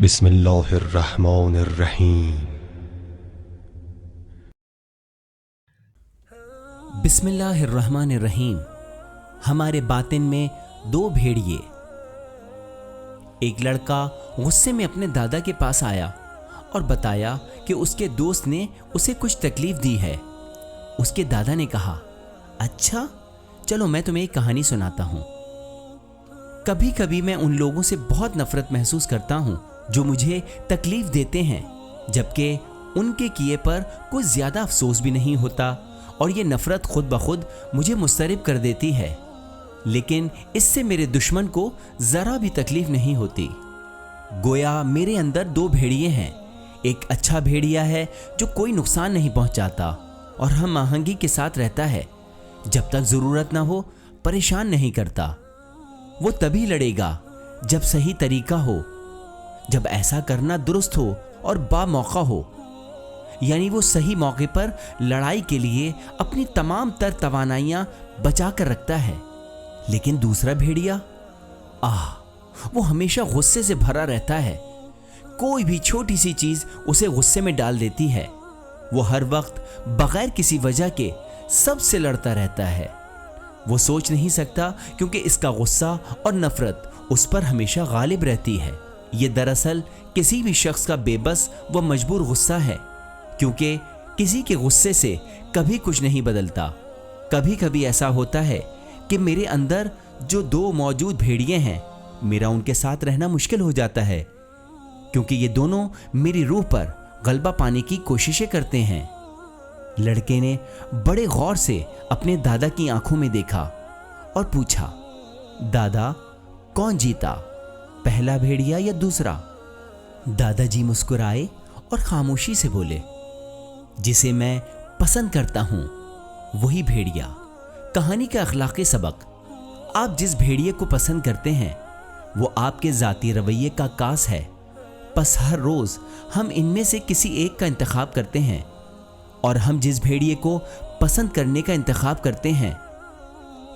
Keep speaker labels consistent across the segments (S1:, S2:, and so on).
S1: بسم اللہ الرحمن الرحیم۔
S2: بسم اللہ الرحمن الرحیم۔ ہمارے باطن میں دو بھیڑیے۔ ایک لڑکا غصے میں اپنے دادا کے پاس آیا اور بتایا کہ اس کے دوست نے اسے کچھ تکلیف دی ہے۔ اس کے دادا نے کہا، اچھا چلو میں تمہیں ایک کہانی سناتا ہوں۔ کبھی کبھی میں ان لوگوں سے بہت نفرت محسوس کرتا ہوں جو مجھے تکلیف دیتے ہیں، جبکہ ان کے کیے پر کوئی زیادہ افسوس بھی نہیں ہوتا، اور یہ نفرت خود بخود مجھے مضطرب کر دیتی ہے، لیکن اس سے میرے دشمن کو ذرا بھی تکلیف نہیں ہوتی۔ گویا میرے اندر دو بھیڑیے ہیں۔ ایک اچھا بھیڑیا ہے جو کوئی نقصان نہیں پہنچاتا اور ہم آہنگی کے ساتھ رہتا ہے، جب تک ضرورت نہ ہو پریشان نہیں کرتا۔ وہ تبھی لڑے گا جب صحیح طریقہ ہو، جب ایسا کرنا درست ہو اور با موقع ہو، یعنی وہ صحیح موقع پر لڑائی کے لیے اپنی تمام تر توانائیاں بچا کر رکھتا ہے۔ لیکن دوسرا بھیڑیا، وہ ہمیشہ غصے سے بھرا رہتا ہے۔ کوئی بھی چھوٹی سی چیز اسے غصے میں ڈال دیتی ہے۔ وہ ہر وقت بغیر کسی وجہ کے سب سے لڑتا رہتا ہے۔ وہ سوچ نہیں سکتا کیونکہ اس کا غصہ اور نفرت اس پر ہمیشہ غالب رہتی ہے۔ یہ دراصل کسی بھی شخص کا بے بس و مجبور غصہ ہے، کیونکہ کسی کے غصے سے کبھی کچھ نہیں بدلتا۔ کبھی کبھی ایسا ہوتا ہے کہ میرے اندر جو دو موجود بھیڑیے ہیں، میرا ان کے ساتھ رہنا مشکل ہو جاتا ہے، کیونکہ یہ دونوں میری روح پر غلبہ پانے کی کوششیں کرتے ہیں۔ لڑکے نے بڑے غور سے اپنے دادا کی آنکھوں میں دیکھا اور پوچھا، دادا کون جیتا، پہلا بھیڑیا یا دوسرا؟ دادا جی مسکرائے اور خاموشی سے بولے، جسے میں پسند کرتا ہوں وہی بھیڑیا۔ کہانی کا اخلاقی سبق: آپ جس بھیڑیے کو پسند کرتے ہیں وہ آپ کے ذاتی رویے کا عکاس ہے، پس ہر روز ہم ان میں سے کسی ایک کا انتخاب کرتے ہیں، اور ہم جس بھیڑیے کو پسند کرنے کا انتخاب کرتے ہیں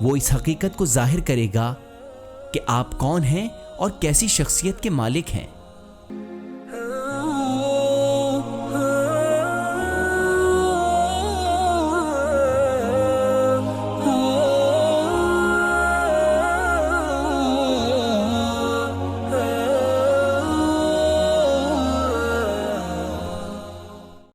S2: وہ اس حقیقت کو ظاہر کرے گا کہ آپ کون ہیں اور کیسی شخصیت کے مالک ہیں۔